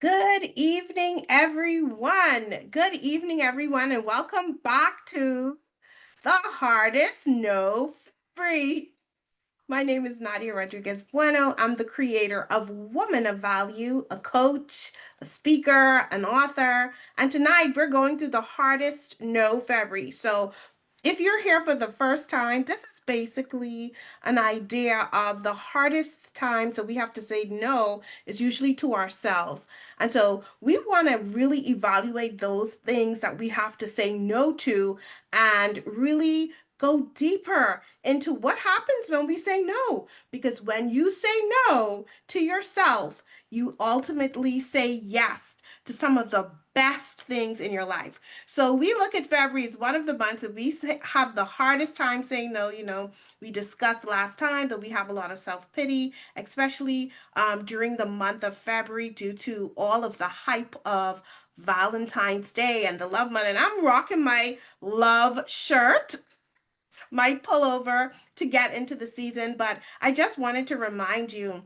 Good evening, everyone. Good evening, everyone, and welcome back to the hardest no free. My name is Nadia Rodriguez Bueno. I'm the creator of Woman of Value, a coach, a speaker, an author. And tonight we're going through the hardest no February. So if you're here for the first time, this is basically an idea of the hardest times that we have to say no is usually to ourselves. And so we want to really evaluate those things that we have to say no to and really go deeper into what happens when we say no. Because when you say no to yourself, you ultimately say yes to some of the best things in your life. So we look at February as one of the months that we have the hardest time saying no. We discussed last time that we have a lot of self-pity, especially during the month of February due to all of the hype of Valentine's Day and the love month. And I'm rocking my love shirt, my pullover to get into the season. But I just wanted to remind you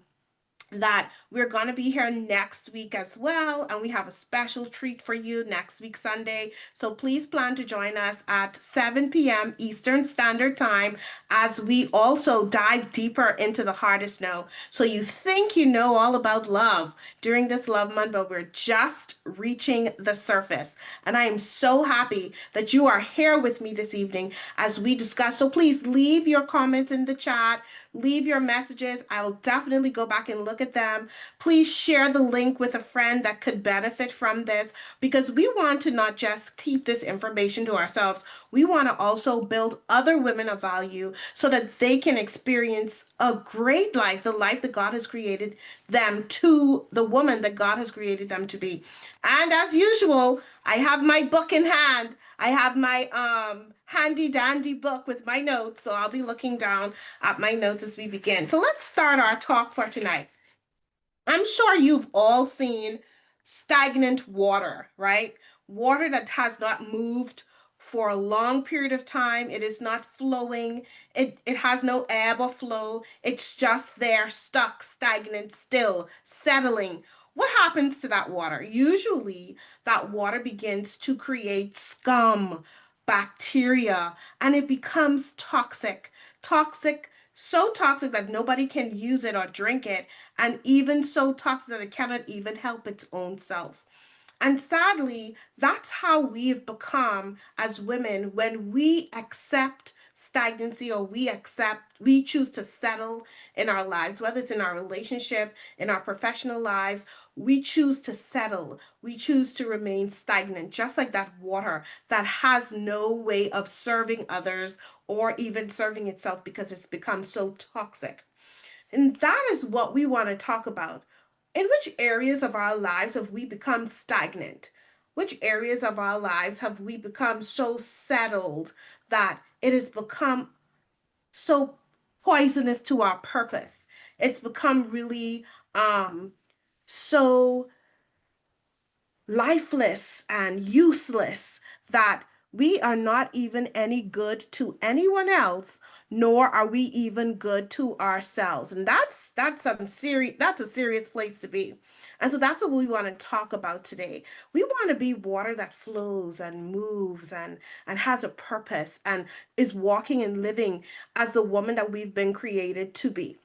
that we're going to be here next week as well. And we have a special treat for you next week, Sunday. So please plan to join us at 7 p.m. Eastern Standard Time as we also dive deeper into the hardest no. So you think you know all about love during this love month, but we're just reaching the surface. And I am so happy that you are here with me this evening as we discuss. So please leave your comments in the chat. Leave your messages. I'll definitely go back and look at them. Please share the link with a friend that could benefit from this because we want to not just keep this information to ourselves. We want to also build other women of value so that they can experience a great life, the life that God has created them to, the woman that God has created them to be. And as usual, I have my book in hand. I have my handy dandy book with my notes, so I'll be looking down at my notes as we begin. So let's start our talk for tonight. I'm sure you've all seen stagnant water, right? Water that has not moved for a long period of time. It is not flowing. It has no ebb or flow. It's just there, stuck, stagnant, still, settling. What happens to that water? Usually, that water begins to create scum, bacteria, and it becomes toxic. Toxic, so toxic that nobody can use it or drink it, and even so toxic that it cannot even help its own self. And sadly, that's how we've become as women when we accept stagnancy or we choose to settle in our lives, whether it's in our relationship, in our professional lives, we choose to settle. We choose to remain stagnant, just like that water that has no way of serving others or even serving itself because it's become so toxic. And that is what we want to talk about. In which areas of our lives have we become stagnant? Which areas of our lives have we become so settled that it has become so poisonous to our purpose? It's become really so lifeless and useless that we are not even any good to anyone else, nor are we even good to ourselves. And that's a serious place to be. And so that's what we want to talk about today. We want to be water that flows and moves and has a purpose and is walking and living as the woman that we've been created to be.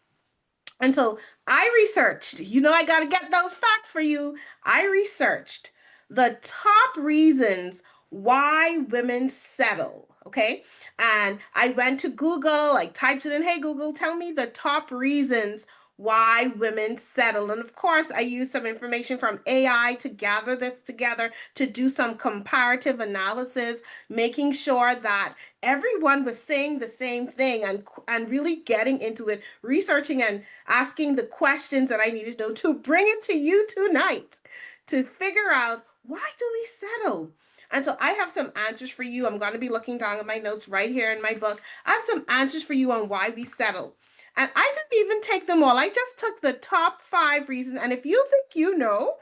And so I researched, I got to get those facts for you. I researched the top reasons why women settle. Okay. And I went to Google, like typed it in, hey, Google, tell me the top reasons why women settle. And of course, I used some information from AI to gather this together to do some comparative analysis, making sure that everyone was saying the same thing and really getting into it, researching and asking the questions that I needed to know to bring it to you tonight to figure out why do we settle? And so I have some answers for you. I'm going to be looking down at my notes right here in my book. I have some answers for you on why we settle. And I didn't even take them all. I just took the top 5 reasons. And if you think you know,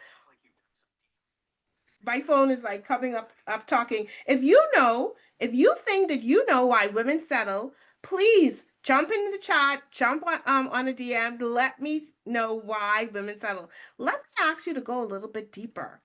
my phone is like coming up talking. If you think that you know why women settle, please jump into the chat, jump on a DM, let me know why women settle, let me ask you to go a little bit deeper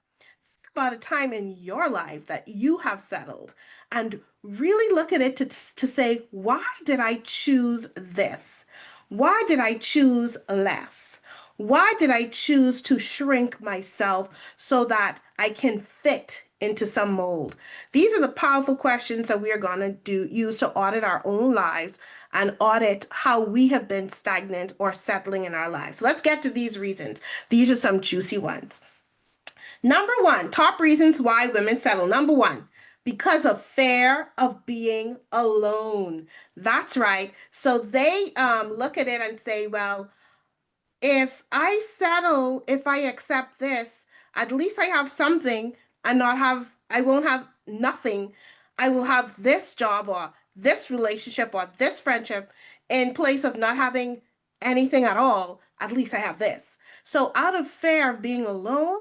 about a time in your life that you have settled and really look at it to say, why did I choose this? Why did I choose less? Why did I choose to shrink myself so that I can fit into some mold? These are the powerful questions that we are going to use to audit our own lives and audit how we have been stagnant or settling in our lives. So let's get to these reasons. These are some juicy ones. Number one, top reasons why women settle. Number one, because of fear of being alone. That's right. So they look at it and say, well, if I settle, if I accept this, at least I have something and not have, I won't have nothing. I will have this job or this relationship or this friendship in place of not having anything at all. At least I have this. So out of fear of being alone,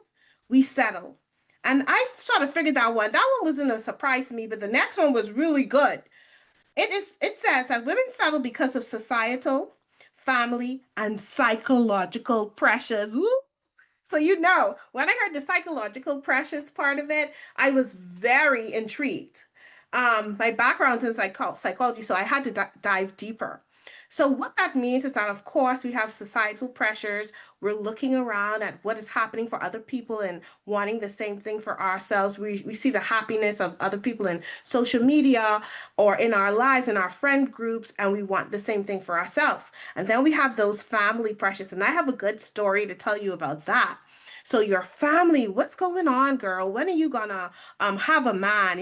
we settle. And I sort of figured that one. That one wasn't a surprise to me, but the next one was really good. It says that women settle because of societal, family, and psychological pressures. Woo! So, when I heard the psychological pressures part of it, I was very intrigued. My background's in psychology, so I had to dive deeper. So, what that means is that, of course, we have societal pressures. We're looking around at what is happening for other people and wanting the same thing for ourselves. We see the happiness of other people in social media or in our lives, in our friend groups, and we want the same thing for ourselves. And then we have those family pressures. And I have a good story to tell you about that. So your family, what's going on, girl? When are you gonna have a man?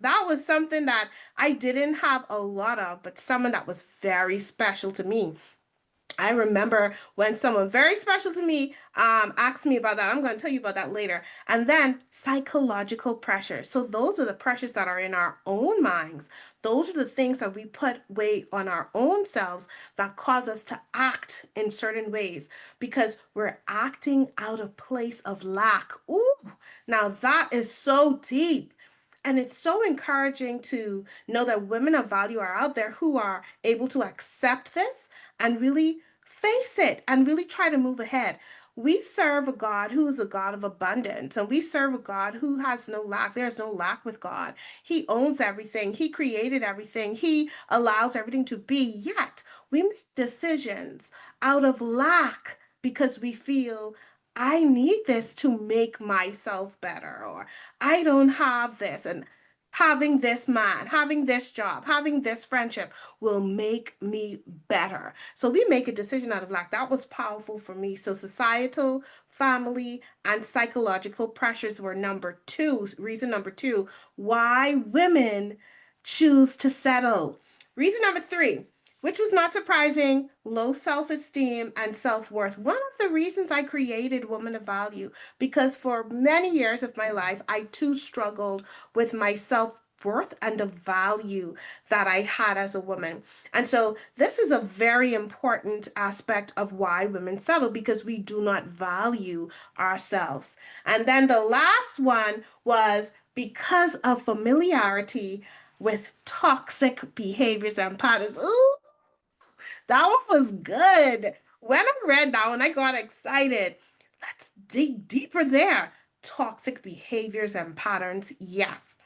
That was something that I didn't have a lot of, but someone that was very special to me. I remember when someone very special to me asked me about that. I'm going to tell you about that later. And then psychological pressure. So those are the pressures that are in our own minds. Those are the things that we put weight on our own selves that cause us to act in certain ways because we're acting out of place of lack. Ooh, now that is so deep. And it's so encouraging to know that women of value are out there who are able to accept this and really face it and really try to move ahead. We serve a God who is a God of abundance, and we serve a God who has no lack. There is no lack with God. He owns everything, He created everything, He allows everything to be. Yet, we make decisions out of lack because we feel I need this to make myself better, or I don't have this, and having this man, having this job, having this friendship will make me better. So we make a decision out of lack. That was powerful for me. So societal, family, and psychological pressures were number two, reason number two, why women choose to settle. Reason number three, which was not surprising, low self-esteem and self-worth. One of the reasons I created Woman of Value, because for many years of my life, I too struggled with my self-worth and the value that I had as a woman. And so this is a very important aspect of why women settle, because we do not value ourselves. And then the last one was because of familiarity with toxic behaviors and patterns. Ooh, that one was good. When I read that one, I got excited. Let's dig deeper there. Toxic behaviors and patterns. Yes.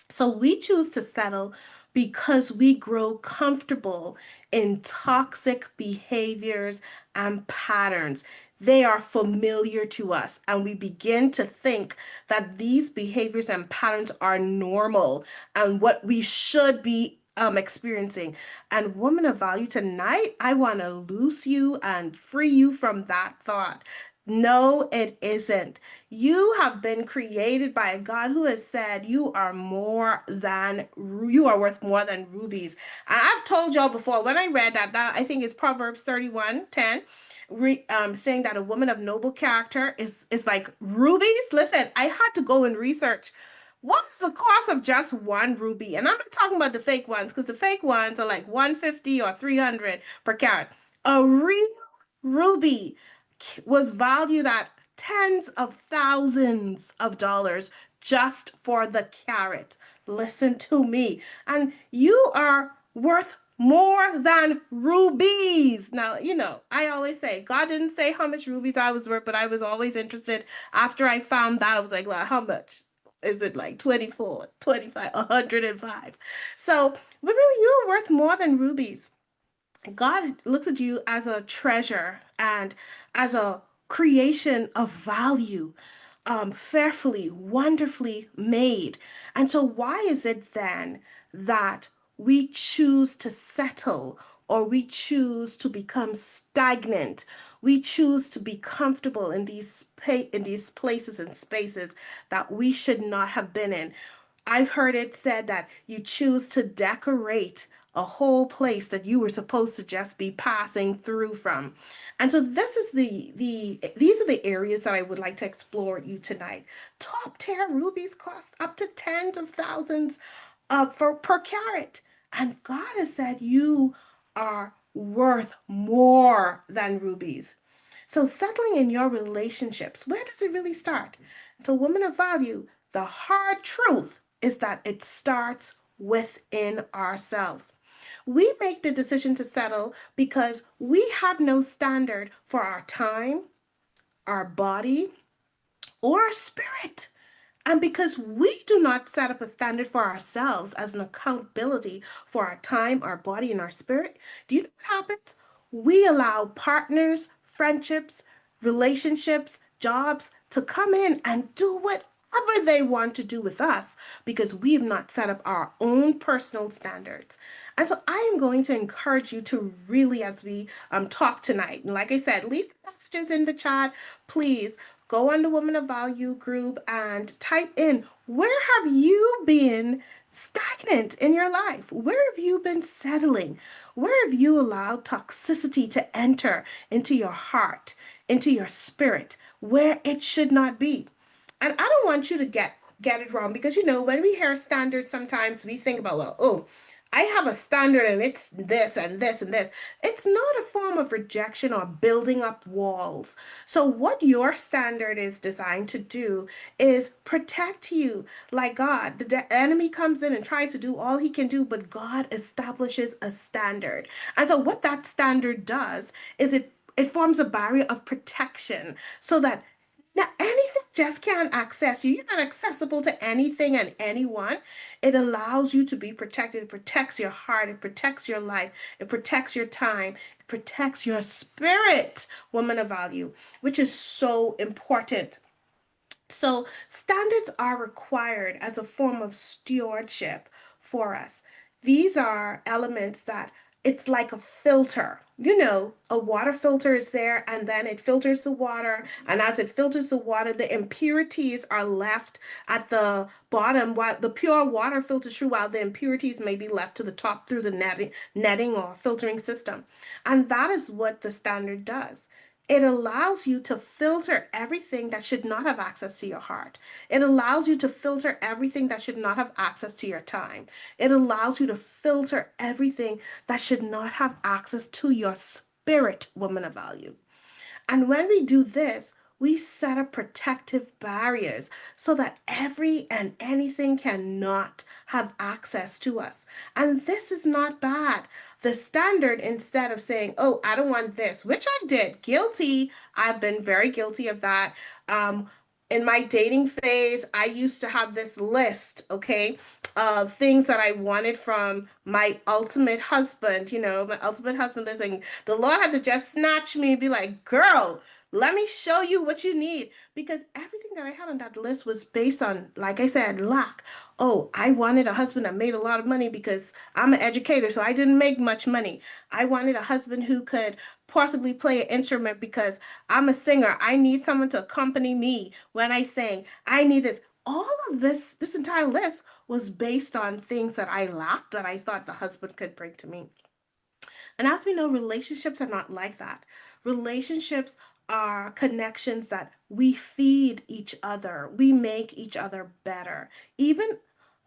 So we choose to settle because we grow comfortable in toxic behaviors and patterns. They are familiar to us, and we begin to think that these behaviors and patterns are normal and what we should be experiencing. And woman of value, tonight, I want to loose you and free you from that thought. No, it isn't. You have been created by a God who has said you are worth more than rubies. And I've told y'all before when I read that I think it's Proverbs 31:10, saying that a woman of noble character is like rubies. Listen, I had to go and research what's the cost of just one ruby, and I'm not talking about the fake ones because the fake ones are like 150 or 300 per carat. A real ruby was valued at tens of thousands of dollars just for the carat. Listen to me. And you are worth more than rubies. Now, I always say God didn't say how much rubies I was worth, but I was always interested. After I found that, I was like, how much? Is it like 24, 25, 105? So, women, you're worth more than rubies. God looks at you as a treasure and as a creation of value, fearfully, wonderfully made. And so, why is it then that we choose to settle or we choose to become stagnant? We choose to be comfortable in in these places and spaces that we should not have been in. I've heard it said that you choose to decorate a whole place that you were supposed to just be passing through from. And so this is these are the areas that I would like to explore with you tonight. Top tier rubies cost up to tens of thousands for per carat. And God has said you are worth more than rubies. So settling in your relationships, where does it really start? So, woman of value, the hard truth is that it starts within ourselves. We make the decision to settle because we have no standard for our time, our body, or our spirit. And because we do not set up a standard for ourselves as an accountability for our time, our body, and our spirit, do you know what happens? We allow partners, friendships, relationships, jobs to come in and do whatever they want to do with us because we have not set up our own personal standards. And so I am going to encourage you to really, as we talk tonight, and like I said, leave messages in the chat, please go on the Woman of Value group and type in where have you been stagnant in your life? Where have you been settling? Where have you allowed toxicity to enter into your heart, into your spirit, where it should not be? And I don't want you to get it wrong because when we hear standards, sometimes we think about, well, oh, I have a standard and it's this and this and this. It's not a form of rejection or building up walls. So, what your standard is designed to do is protect you like God. The enemy comes in and tries to do all he can do, but God establishes a standard. And so, what that standard does is it forms a barrier of protection so that now, anything just can't access you. You're not accessible to anything and anyone. It allows you to be protected. It protects your heart. It protects your life. It protects your time. It protects your spirit, woman of value, which is so important. So, standards are required as a form of stewardship for us. These are elements that it's like a filter. A water filter is there and then it filters the water. And as it filters the water, the impurities are left at the bottom while the pure water filters through, while the impurities may be left to the top through the netting or filtering system. And that is what the standard does. It allows you to filter everything that should not have access to your heart. It allows you to filter everything that should not have access to your time. It allows you to filter everything that should not have access to your spirit, woman of value. And when we do this, we set up protective barriers so that every and anything cannot have access to us. And this is not bad. The standard, instead of saying, oh, I don't want this, which I did, guilty. I've been very guilty of that. In my dating phase, I used to have this list, okay, of things that I wanted from my ultimate husband. My ultimate husband, listen, the Lord had to just snatch me and be like, girl, let me show you what you need. Because everything that I had on that list was based on, like I said, lack. Oh, I wanted a husband that made a lot of money because I'm an educator, so I didn't make much money. I wanted a husband who could possibly play an instrument because I'm a singer. I need someone to accompany me when I sing. I need this. All of this entire list was based on things that I lacked that I thought the husband could bring to me. And as we know, relationships are not like that. Relationships are connections that we feed each other, we make each other better. Even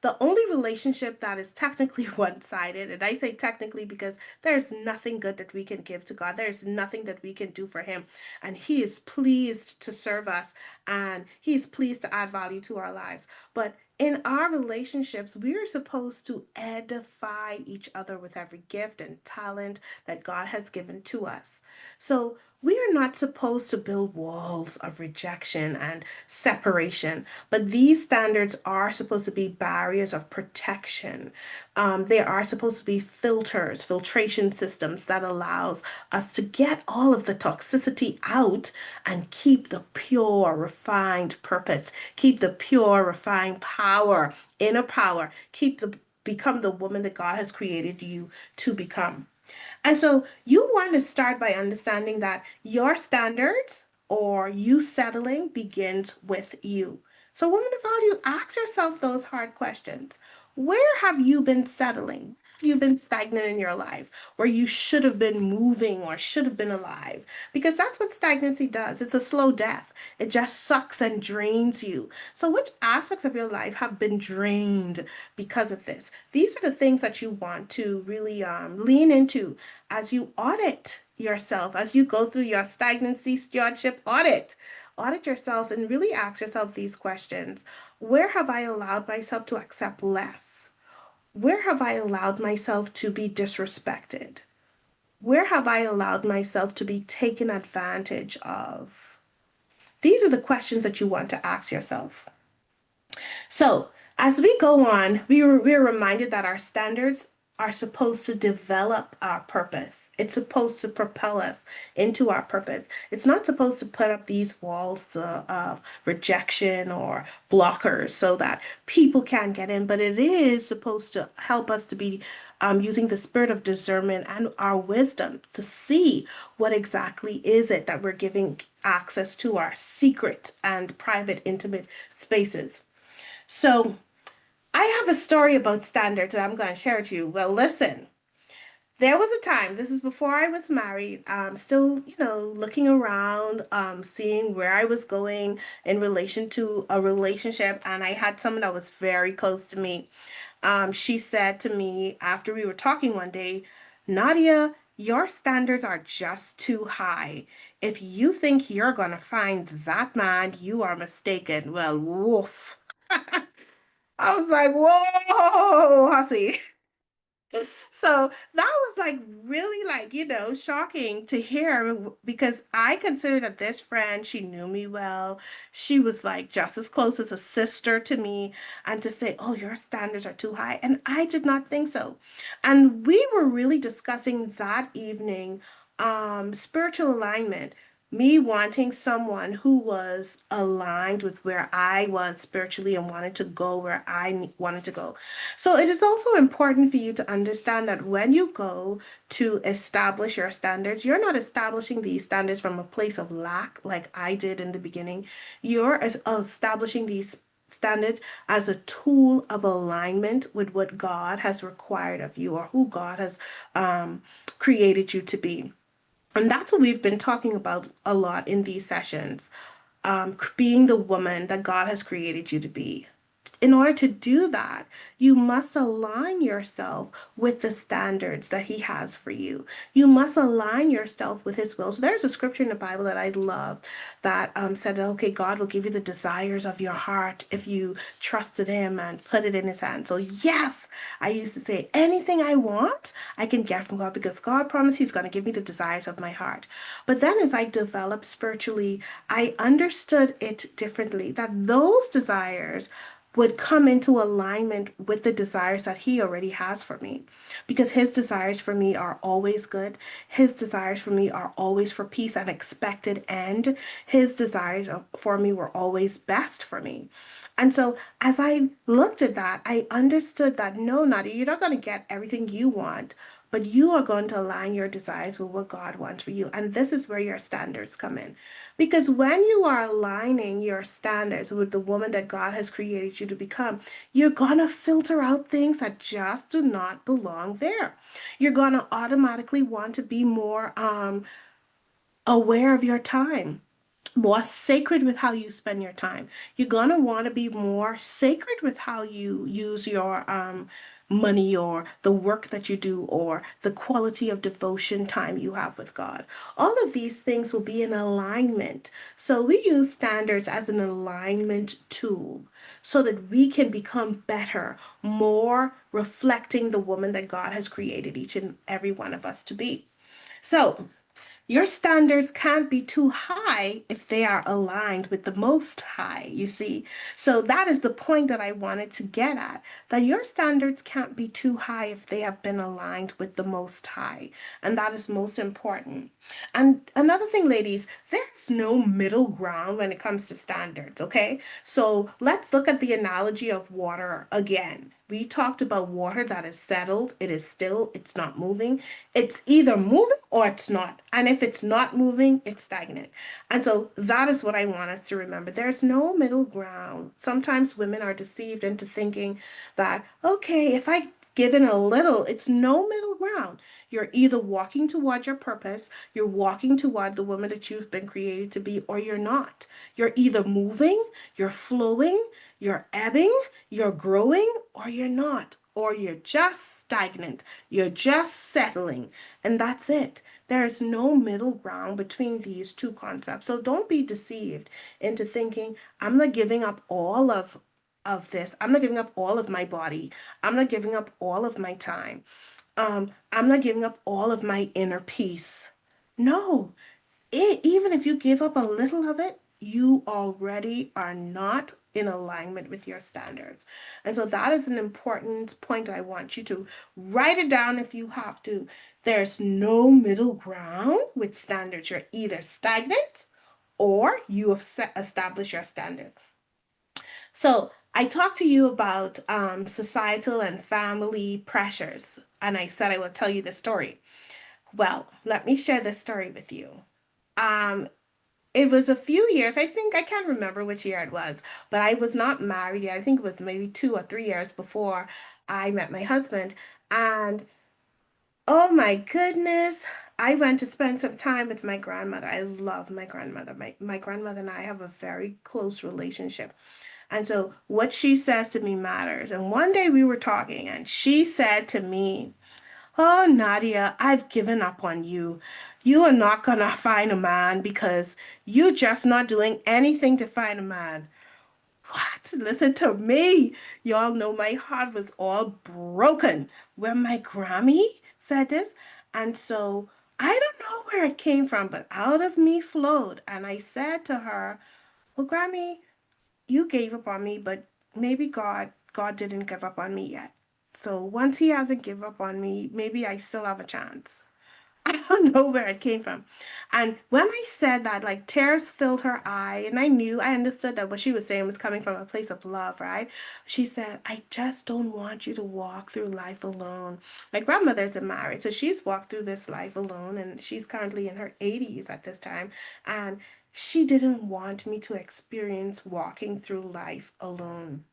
the only relationship that is technically one sided, and I say technically because there's nothing good that we can give to God, there's nothing that we can do for Him. And He is pleased to serve us and He is pleased to add value to our lives. But in our relationships, we are supposed to edify each other with every gift and talent that God has given to us. So we are not supposed to build walls of rejection and separation, but these standards are supposed to be barriers of protection. They are supposed to be filters, filtration systems that allows us to get all of the toxicity out and keep the pure, refined purpose, keep the pure, refined power, inner power, keep the become the woman that God has created you to become. And so you want to start by understanding that your standards or you settling begins with you. So, woman of value, ask yourself those hard questions. Where have you been settling? Have you been stagnant in your life where you should have been moving or should have been alive? Because that's what stagnancy does. It's a slow death. It just sucks and drains you. So, which aspects of your life have been drained because of this? These are the things that you want to really lean into as you audit yourself, as you go through your stagnancy stewardship audit. Audit yourself and really ask yourself these questions. Where have I allowed myself to accept less? Where have I allowed myself to be disrespected? Where have I allowed myself to be taken advantage of? These are the questions that you want to ask yourself. So, as we go on, we're reminded that our standards are supposed to develop our purpose. It's supposed to propel us into our purpose. It's not supposed to put up these walls of rejection or blockers so that people can't get in, but it is supposed to help us to be using the spirit of discernment and our wisdom to see what exactly is it that we're giving access to our secret and private, intimate spaces. So I have a story about standards that I'm going to share with you. Well, listen, there was a time, this is before I was married, still, looking around, seeing where I was going in relation to a relationship. And I had someone that was very close to me. She said to me after we were talking one day, Nadia, your standards are just too high. If you think you're going to find that man, you are mistaken. Well, woof. I was like, whoa, hussy. So that was like really like, shocking to hear because I considered that this friend, she knew me well. She was like just as close as a sister to me. And to say, oh, your standards are too high. And I did not think so. And we were really discussing that evening spiritual alignment. Me wanting someone who was aligned with where I was spiritually and wanted to go where I wanted to go. So it is also important for you to understand that when you go to establish your standards, you're not establishing these standards from a place of lack like I did in the beginning. You're establishing these standards as a tool of alignment with what God has required of you or who God has created you to be. And that's what we've been talking about a lot in these sessions, being the woman that God has created you to be. In order to do that, you must align yourself with the standards that He has for you. You must align yourself with His will. So there's a scripture in the Bible that I love that said, okay, God will give you the desires of your heart if you trusted Him and put it in His hand. So, yes, I used to say, anything I want, I can get from God because God promised He's going to give me the desires of my heart. But then as I developed spiritually, I understood it differently that those desires would come into alignment with the desires that He already has for me. Because His desires for me are always good. His desires for me are always for peace and expected end. His desires for me were always best for me. And so as I looked at that, I understood that no, Nadia, you're not going to get everything you want, but you are going to align your desires with what God wants for you. And this is where your standards come in. Because when you are aligning your standards with the woman that God has created you to become, you're going to filter out things that just do not belong there. You're going to automatically want to be more aware of your time more sacred with how you spend your time. You're going to want to be more sacred with how you use your money or the work that you do or the quality of devotion time you have with God. All of these things will be in alignment. So we use standards as an alignment tool so that we can become better, more reflecting the woman that God has created each and every one of us to be. So, your standards can't be too high if they are aligned with the Most High, you see. So that is the point that I wanted to get at, that your standards can't be too high if they have been aligned with the Most High. And that is most important. And another thing, ladies, there's no middle ground when it comes to standards, okay? So let's look at the analogy of water again. We talked about water that is settled, it is still, it's not moving. It's either moving or it's not. And if it's not moving, it's stagnant. And so that is what I want us to remember. There's no middle ground. Sometimes women are deceived into thinking that, okay, if I give in a little, it's no middle ground. You're either walking toward your purpose, you're walking toward the woman that you've been created to be, or you're not. You're either moving, you're flowing, you're ebbing, you're growing, or you're not. Or you're just stagnant. You're just settling. And that's it. There is no middle ground between these two concepts. So don't be deceived into thinking, I'm not giving up all of this. I'm not giving up all of my body. I'm not giving up all of my time. I'm not giving up all of my inner peace. No, even if you give up a little of it, you already are not in alignment with your standards. And so that is an important point. I want you to write it down if you have to. There's no middle ground with standards. You're either stagnant or you have established your standard. So I talked to you about societal and family pressures, and I said I will tell you the story. Well, let me share this story with you. Um, it was a few years, I think, I can't remember which year it was, but I was not married yet. I think it was maybe 2 or 3 years before I met my husband. And oh my goodness, I went to spend some time with my grandmother. I love my grandmother. My grandmother and I have a very close relationship. And so what she says to me matters. And one day we were talking, and she said to me, "Oh, Nadia, I've given up on you. You are not gonna find a man because you just not doing anything to find a man." What? Listen to me. Y'all know my heart was all broken when my Grammy said this. And so I don't know where it came from, but out of me flowed. And I said to her, "Well, Grammy, you gave up on me, but maybe God didn't give up on me yet. So once he hasn't given up on me, maybe I still have a chance." I don't know where it came from. And when I said that, like tears filled her eye, and I understood that what she was saying was coming from a place of love, right? She said, "I just don't want you to walk through life alone." My grandmother isn't married, so she's walked through this life alone, and she's currently in her 80s at this time. And she didn't want me to experience walking through life alone.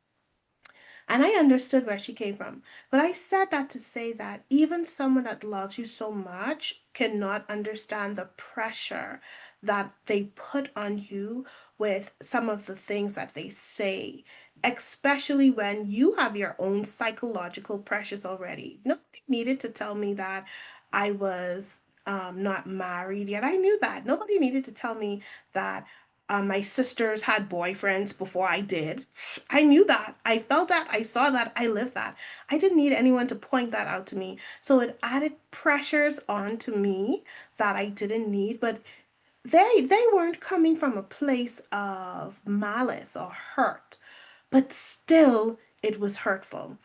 And I understood where she came from. But I said that to say that even someone that loves you so much cannot understand the pressure that they put on you with some of the things that they say, especially when you have your own psychological pressures already. Nobody needed to tell me that I was not married yet. I knew that. Nobody needed to tell me that my sisters had boyfriends before I did. I knew that. I felt that. I saw that. I lived that. I didn't need anyone to point that out to me. So it added pressures onto me that I didn't need, but they weren't coming from a place of malice or hurt, but still it was hurtful.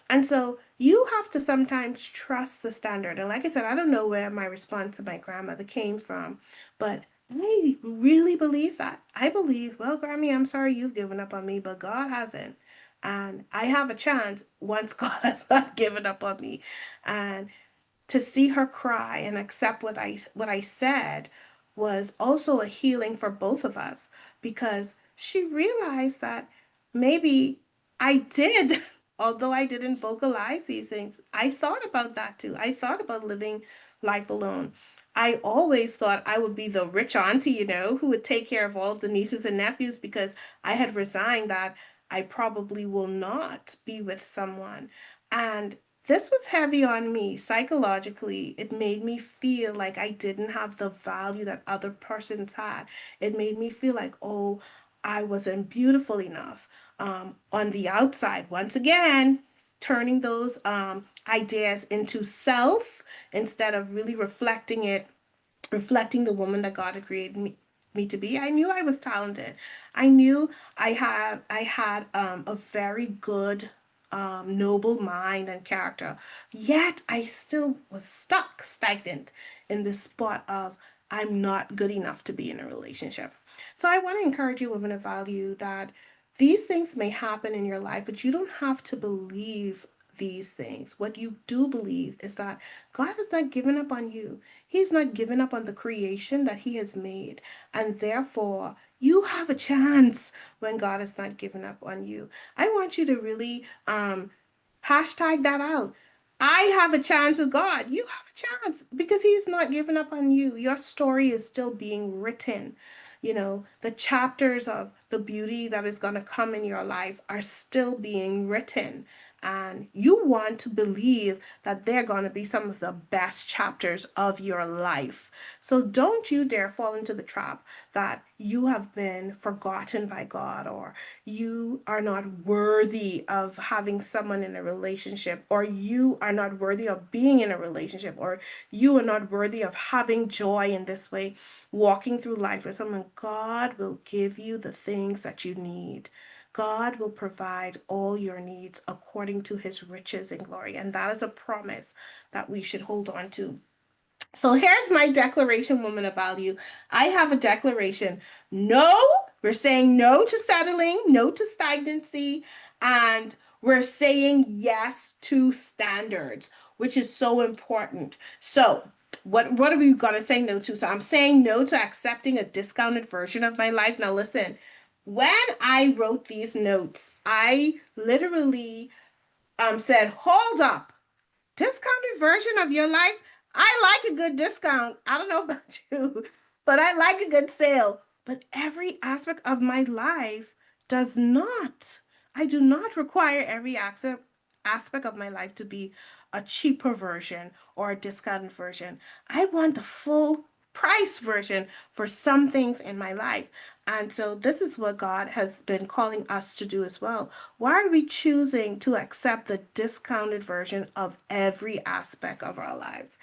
And so you have to sometimes trust the standard. And like I said, I don't know where my response to my grandmother came from, but I really believe that. I believe, well, Grammy, I'm sorry you've given up on me, but God hasn't. And I have a chance once God has not given up on me. And to see her cry and accept what I said was also a healing for both of us because she realized that maybe I did, although I didn't vocalize these things. I thought about that too. I thought about living life alone. I always thought I would be the rich auntie, who would take care of all of the nieces and nephews because I had resigned that I probably will not be with someone. And this was heavy on me psychologically. It made me feel like I didn't have the value that other persons had. It made me feel like, oh, I wasn't beautiful enough. On the outside, once again, turning those ideas into self instead of really reflecting the woman that God had created me to be. I knew I was talented. I knew I had a very good noble mind and character. Yet I still was stuck, stagnant in this spot of I'm not good enough to be in a relationship. So I want to encourage you, women of value, that these things may happen in your life, but you don't have to believe these things. What you do believe is that God has not given up on you. He's not given up on the creation that He has made. And therefore, you have a chance when God has not given up on you. I want you to really hashtag that out. I have a chance with God. You have a chance because He's not given up on you. Your story is still being written. The chapters of the beauty that is going to come in your life are still being written. And you want to believe that they're going to be some of the best chapters of your life. So don't you dare fall into the trap that you have been forgotten by God, or you are not worthy of having someone in a relationship, or you are not worthy of being in a relationship, or you are not worthy of having joy in this way, walking through life with someone. God will give you the things that you need. God will provide all your needs according to His riches and glory. And that is a promise that we should hold on to. So here's my declaration, woman of value. I have a declaration. No, we're saying no to settling, no to stagnancy, and we're saying yes to standards, which is so important. So, what are we gonna say no to? So I'm saying no to accepting a discounted version of my life. Now listen, when I wrote these notes, I literally said, hold up, discounted version of your life. I like a good discount. I don't know about you, but I like a good sale. But every aspect of my life does not. I do not require every aspect of my life to be a cheaper version or a discounted version. I want the full price version for some things in my life. And so this is what God has been calling us to do as well. Why are we choosing to accept the discounted version of every aspect of our lives?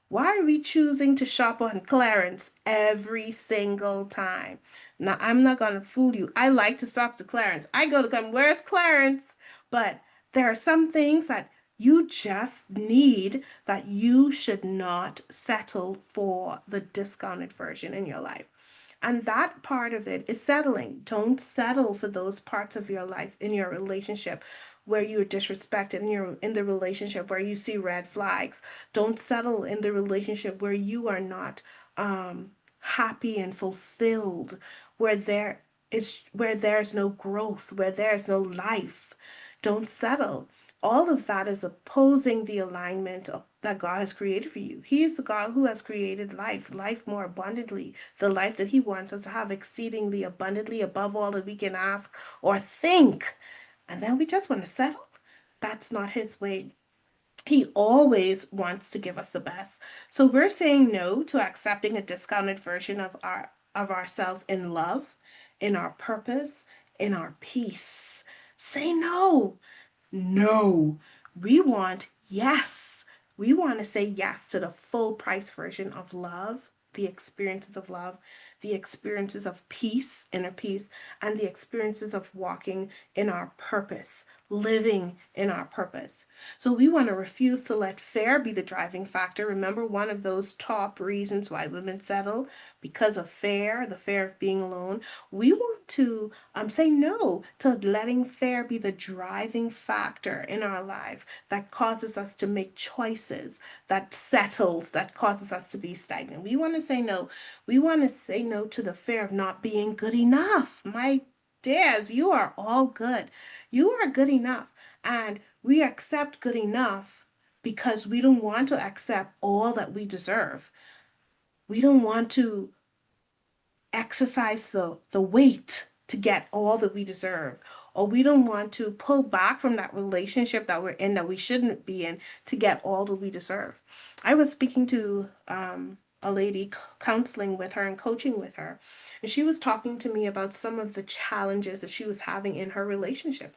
Why are we choosing to shop on clearance every single time? Now, I'm not going to fool you. I like to shop the clearance. I go to come, where's clearance? But there are some things that you just need that you should not settle for the discounted version in your life. And that part of it is settling. Don't settle for those parts of your life in your relationship where you're disrespected, in the relationship where you see red flags. Don't settle in the relationship where you are not happy and fulfilled, where there's no growth, where there's no life. Don't settle. All of that is opposing the alignment that God has created for you. He is the God who has created life more abundantly, the life that He wants us to have exceedingly abundantly above all that we can ask or think. And then we just want to settle. That's not His way. He always wants to give us the best. So we're saying no to accepting a discounted version of ourselves in love, in our purpose, in our peace. Say no. No, we want yes. We want to say yes to the full price version of love, the experiences of peace, inner peace, and the experiences of walking in our purpose, living in our purpose. So we want to refuse to let fear be the driving factor. Remember, one of those top reasons why women settle because of fear, the fear of being alone. We want to say no to letting fear be the driving factor in our life that causes us to make choices, that causes us to be stagnant. We want to say no. We want to say no to the fear of not being good enough. My dears, you are all good. You are good enough. And we accept good enough because we don't want to accept all that we deserve. We don't want to exercise the weight to get all that we deserve, or we don't want to pull back from that relationship that we're in that we shouldn't be in to get all that we deserve. I was speaking to a lady, counseling with her and coaching with her, and she was talking to me about some of the challenges that she was having in her relationship,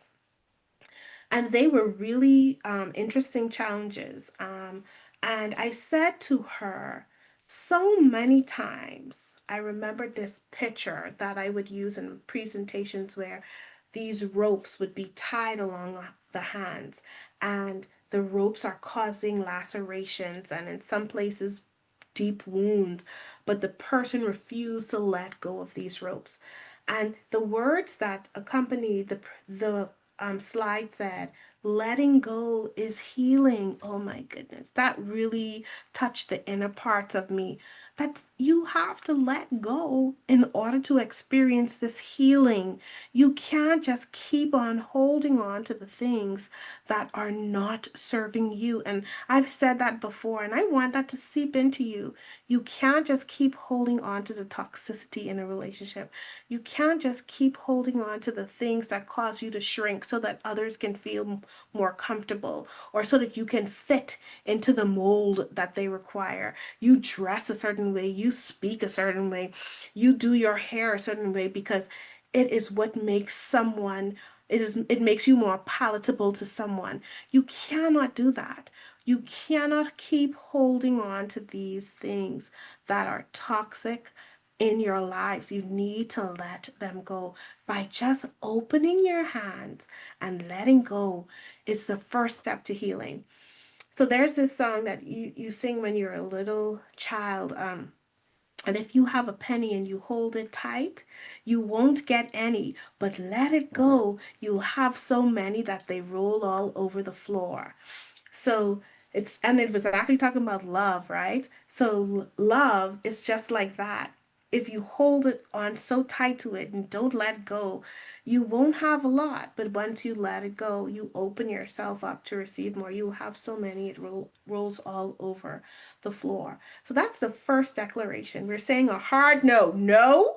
and they were really interesting challenges. And I said to her, so many times, I remembered this picture that I would use in presentations where these ropes would be tied along the hands, and the ropes are causing lacerations and in some places deep wounds, but the person refused to let go of these ropes. And the words that accompanied the slide said, letting go is healing. Oh my goodness, that really touched the inner parts of me. That you have to let go in order to experience this healing. You can't just keep on holding on to the things that are not serving you. And I've said that before, and I want that to seep into you. You can't just keep holding on to the toxicity in a relationship. You can't just keep holding on to the things that cause you to shrink so that others can feel more comfortable, or so that you can fit into the mold that they require. You dress a certain way, you speak a certain way, you do your hair a certain way because it is what makes someone, it makes you more palatable to someone. You cannot do that. You cannot keep holding on to these things that are toxic in your lives. You need to let them go by just opening your hands and letting go. It's the first step to healing. So there's this song that you sing when you're a little child. And if you have a penny and you hold it tight, you won't get any. But let it go. You'll have so many that they roll all over the floor. So and it was actually talking about love, right? So love is just like that. If you hold it on so tight to it and don't let go, you won't have a lot. But once you let it go, you open yourself up to receive more. You'll have so many, it rolls all over the floor. So that's the first declaration. We're saying a hard no. No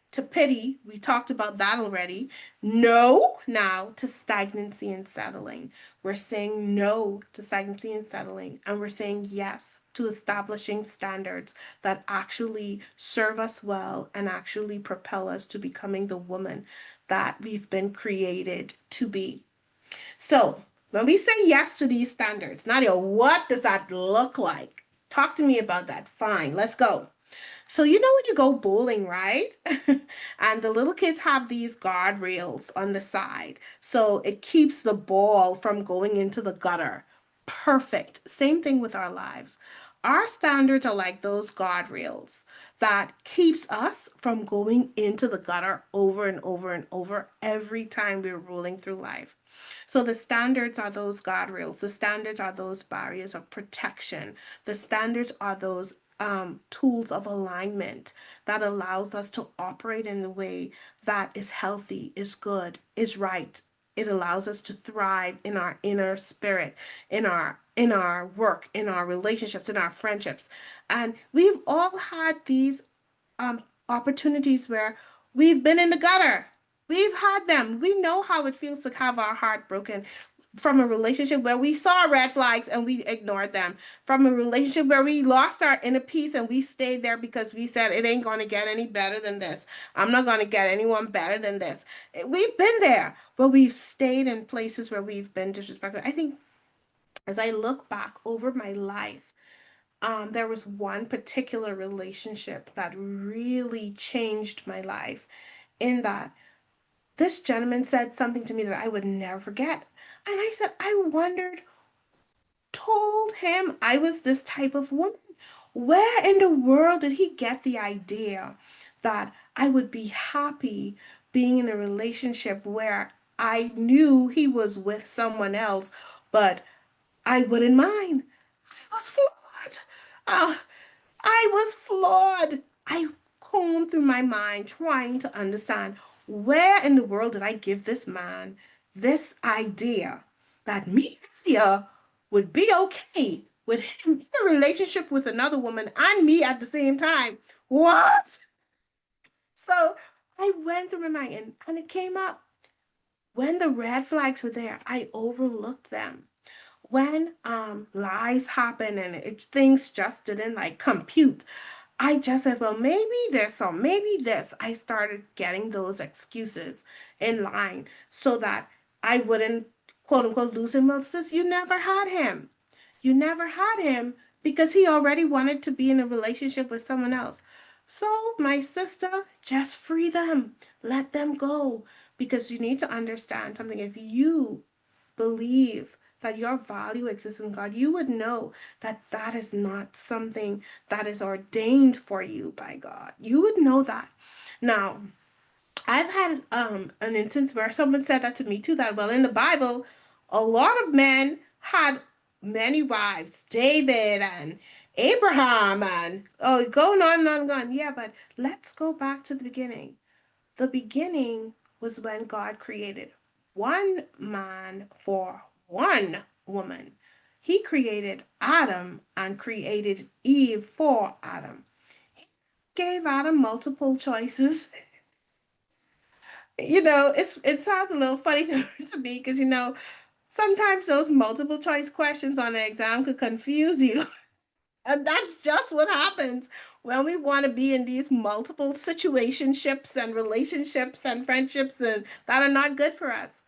to pity. We talked about that already. No now to stagnancy and settling. We're saying no to stagnancy and settling, and we're saying yes to establishing standards that actually serve us well and actually propel us to becoming the woman that we've been created to be. So, when we say yes to these standards, Nadia, what does that look like? Talk to me about that. Fine, let's go. So you know when you go bowling, right? And the little kids have these guardrails on the side. So it keeps the ball from going into the gutter. Perfect. Same thing with our lives. Our standards are like those guardrails that keeps us from going into the gutter over and over and over every time we're rolling through life. So the standards are those guardrails. The standards are those barriers of protection. The standards are those tools of alignment that allows us to operate in a way that is healthy, is good, is right. It allows us to thrive in our inner spirit, in our work, in our relationships, in our friendships. And we've all had these opportunities where we've been in the gutter. We've had them. We know how it feels to have our heart broken from a relationship where we saw red flags and we ignored them, from a relationship where we lost our inner peace and we stayed there because we said it ain't going to get any better than this. I'm not going to get anyone better than this. We've been there, but we've stayed in places where we've been disrespected. I think as I look back over my life, there was one particular relationship that really changed my life in that this gentleman said something to me that I would never forget. And I said, I wondered, told him I was this type of woman. Where in the world did he get the idea that I would be happy being in a relationship where I knew he was with someone else, but I wouldn't mind? I was flawed. Uh, I was flawed. I combed through my mind trying to understand where in the world did I give this man this idea that me here would be okay. with him in a relationship with another woman and me at the same time. What? So I went through my mind and it came up. When the red flags were there, I overlooked them. When lies happen and things just didn't like compute, I just said, well, maybe this or maybe this. I started getting those excuses in line so that I wouldn't, quote unquote, lose him. Well, sis, you never had him. You never had him because he already wanted to be in a relationship with someone else. So, my sister, just free them. Let them go. Because you need to understand something. If you believe that your value exists in God, you would know that that is not something that is ordained for you by God. You would know that. Now, I've had an instance where someone said that to me too, that well in the Bible, a lot of men had many wives, David and Abraham and oh going on and on and on. Yeah, but let's go back to the beginning. The beginning was when God created one man for one woman. He created Adam and created Eve for Adam. He gave Adam multiple choices. It sounds a little funny to me because sometimes those multiple choice questions on the exam could confuse you. And that's just what happens when we want to be in these multiple situationships and relationships and friendships and that are not good for us.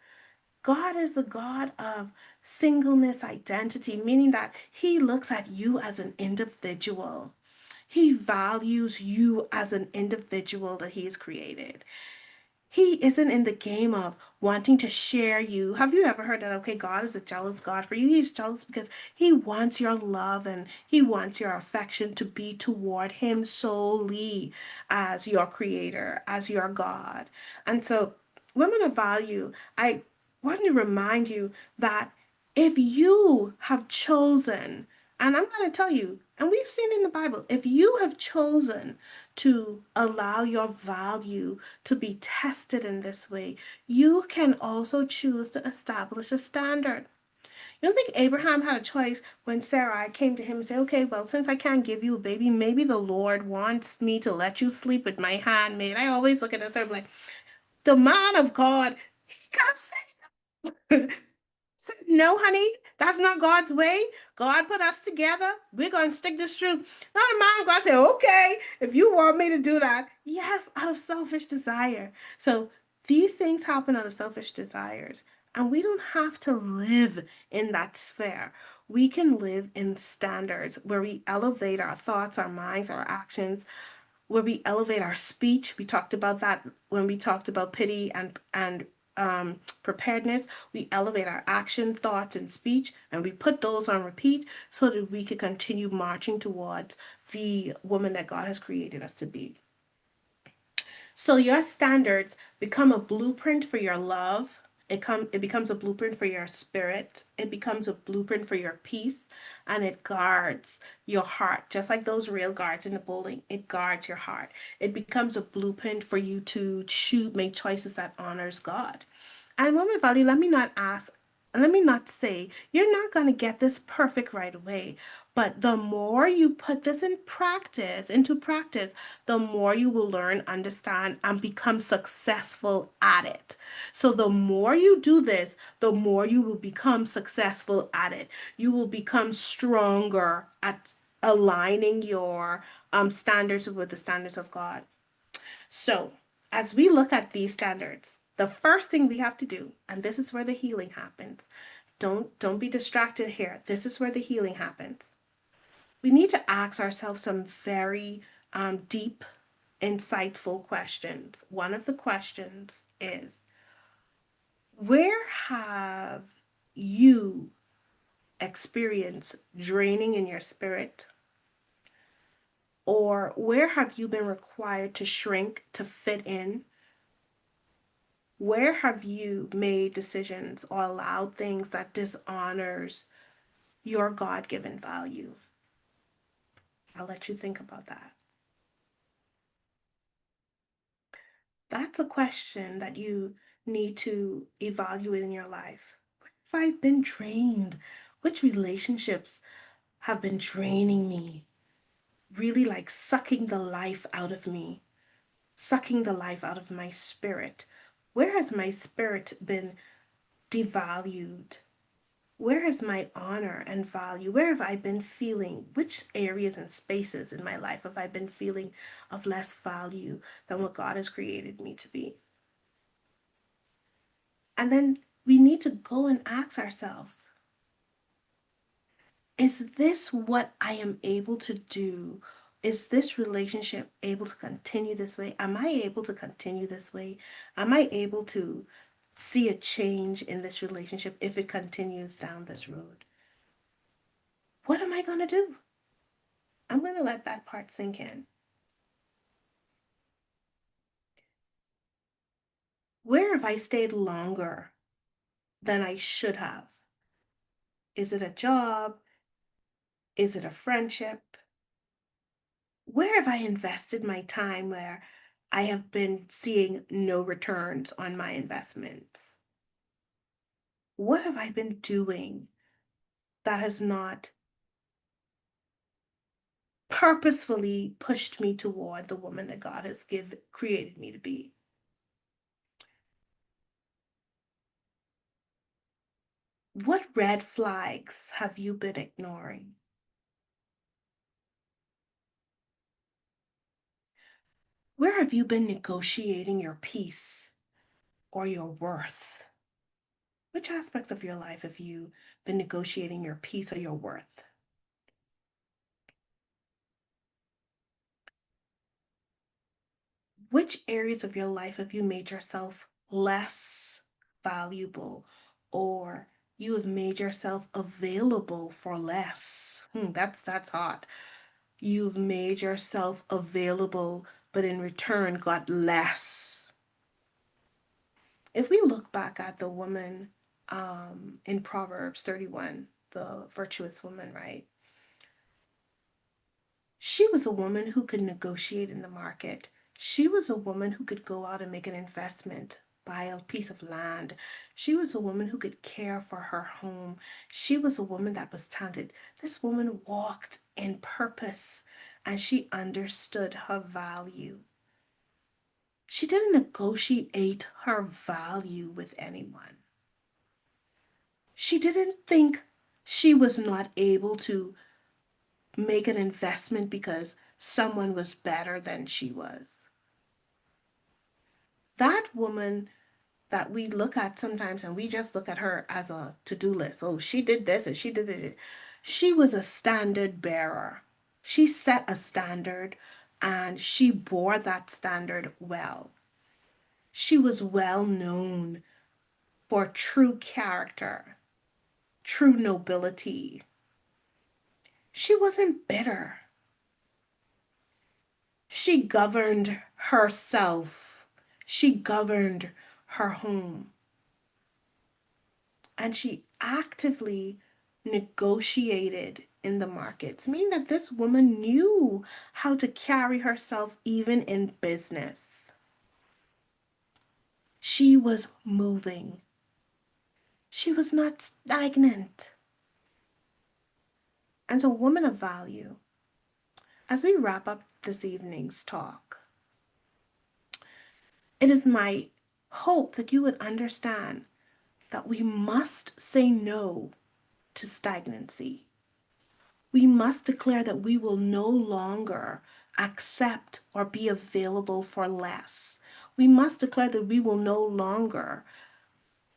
God is the God of singleness identity, meaning that He looks at you as an individual. He values you as an individual that He's created. He isn't in the game of wanting to share you. Have you ever heard that? Okay, God is a jealous God for you. He's jealous because He wants your love and He wants your affection to be toward Him solely as your creator, as your God. And so, women of value, I want to remind you that if you have chosen, and I'm going to tell you, and we've seen in the Bible, if you have chosen to allow your value to be tested in this way, you can also choose to establish a standard. You don't think Abraham had a choice when Sarai came to him and said, okay, well, since I can't give you a baby, maybe the Lord wants me to let you sleep with my handmaid. I always look at this, I'm like, the man of God, he got saved. Said, no, honey, that's not God's way. God put us together. We're going to stick this through. Not a man of God say, okay, if you want me to do that. Yes, out of selfish desire. So these things happen out of selfish desires. And we don't have to live in that sphere. We can live in standards where we elevate our thoughts, our minds, our actions, where we elevate our speech. We talked about that when we talked about pity and preparedness. We elevate our action, thoughts, and speech, and we put those on repeat so that we can continue marching towards the woman that God has created us to be. So your standards become a blueprint for your love. It becomes a blueprint for your spirit. It becomes a blueprint for your peace, and it guards your heart, just like those rail guards in the bowling. It guards your heart. It becomes a blueprint for you to choose, make choices that honors God. And woman value, let me not say you're not going to get this perfect right away. But the more you put this into practice, the more you will learn, understand, and become successful at it. So the more you do this, the more you will become successful at it. You will become stronger at aligning your standards with the standards of God. So, as we look at these standards, the first thing we have to do, and this is where the healing happens. Don't be distracted here. This is where the healing happens. We need to ask ourselves some very deep, insightful questions. One of the questions is, where have you experienced draining in your spirit? Or where have you been required to shrink to fit in? Where have you made decisions or allowed things that dishonors your God-given value? I'll let you think about that. That's a question that you need to evaluate in your life. Where have I been drained? Which relationships have been draining me, really like sucking the life out of me, sucking the life out of my spirit? Where has my spirit been devalued? Where is my honor and value? Where have I been feeling? Which areas and spaces in my life have I been feeling of less value than what God has created me to be? And then we need to go and ask ourselves, is this what I am able to do? Is this relationship able to continue this way? Am I able to continue this way? Am I able to see a change in this relationship if it continues down this road? What am I going to do? I'm going to let that part sink in. Where have I stayed longer than I should have? Is it a job? Is it a friendship? Where have I invested my time where I have been seeing no returns on my investments? What have I been doing that has not purposefully pushed me toward the woman that God has created me to be? What red flags have you been ignoring? Where have you been negotiating your peace or your worth? Which aspects of your life have you been negotiating your peace or your worth? Which areas of your life have you made yourself less valuable, or you have made yourself available for less? That's hot. You've made yourself available, but in return got less. If we look back at the woman in Proverbs 31, the virtuous woman, right? She was a woman who could negotiate in the market. She was a woman who could go out and make an investment, buy a piece of land. She was a woman who could care for her home. She was a woman that was talented. This woman walked in purpose and she understood her value. She didn't negotiate her value with anyone. She didn't think she was not able to make an investment because someone was better than she was. That woman that we look at sometimes and we just look at her as a to-do list. Oh, she did this and she did it. She was a standard bearer. She set a standard and she bore that standard well. She was well known for true character, true nobility. She wasn't bitter. She governed herself. She governed her home. And she actively negotiated in the markets, meaning that this woman knew how to carry herself even in business. She was moving. She was not stagnant. As a woman of value, as we wrap up this evening's talk, it is my hope that you would understand that we must say no to stagnancy. We must declare that we will no longer accept or be available for less. We must declare that we will no longer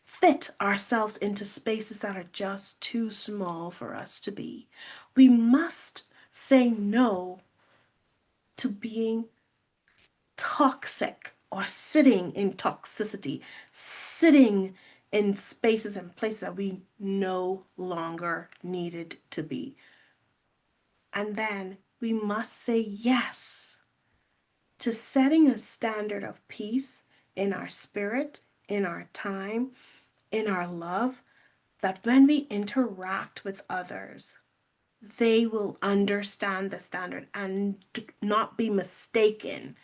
fit ourselves into spaces that are just too small for us to be. We must say no to being toxic or sitting in toxicity, sitting in spaces and places that we no longer needed to be. And then we must say yes to setting a standard of peace in our spirit, in our time, in our love, that when we interact with others, they will understand the standard and not be mistaken.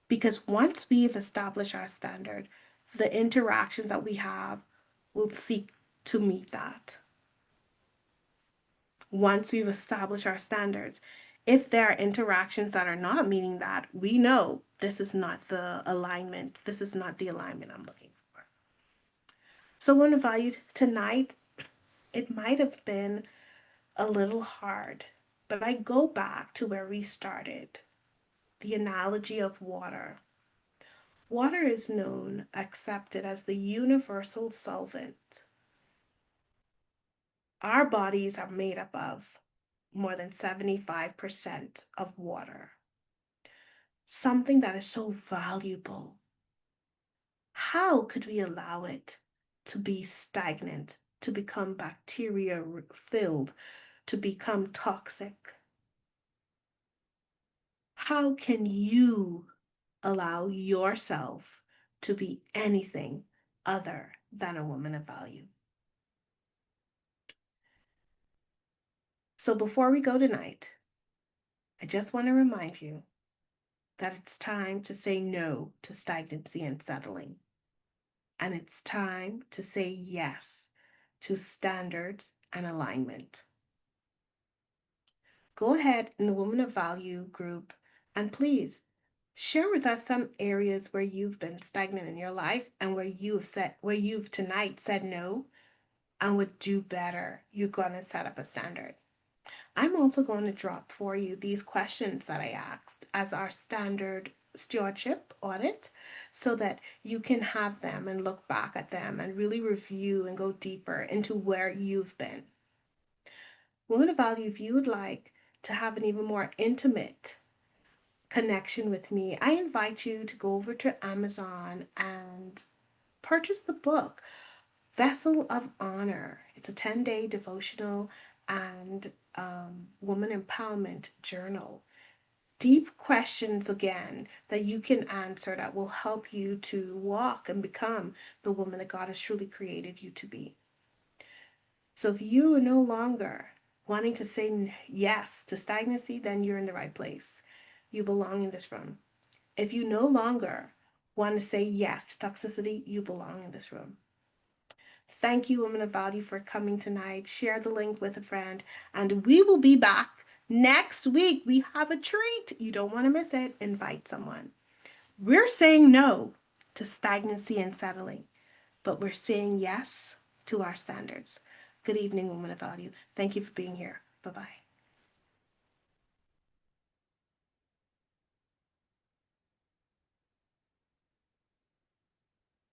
Because once we've established our standard, the interactions that we have will seek to meet that. once we've established our standards. If there are interactions that are not meeting that, we know this is not the alignment. This is not the alignment I'm looking for. So, one value tonight, it might have been a little hard, but I go back to where we started, the analogy of water. Water is known, accepted as the universal solvent. Our bodies are made up of more than 75% of water, something that is so valuable. How could we allow it to be stagnant, to become bacteria filled, to become toxic? How can you allow yourself to be anything other than a woman of value? So before we go tonight, I just want to remind you that it's time to say no to stagnancy and settling. And it's time to say yes to standards and alignment. Go ahead in the Woman of Value group and please share with us some areas where you've been stagnant in your life and where you've tonight said no and would do better. You're going to set up a standard. I'm also going to drop for you these questions that I asked as our standard stewardship audit so that you can have them and look back at them and really review and go deeper into where you've been. Woman of Value, if you would like to have an even more intimate connection with me, I invite you to go over to Amazon and purchase the book Vessel of Honor. It's a 10-day devotional and woman empowerment journal. Deep questions again that you can answer that will help you to walk and become the woman that God has truly created you to be. So if you are no longer wanting to say yes to stagnancy, then you're in the right place. You belong in this room. If you no longer want to say yes to toxicity, you belong in this room. Thank you, Women of Value, for coming tonight. Share the link with a friend, and we will be back next week. We have a treat. You don't want to miss it. Invite someone. We're saying no to stagnancy and settling, but we're saying yes to our standards. Good evening, Women of Value. Thank you for being here. Bye-bye.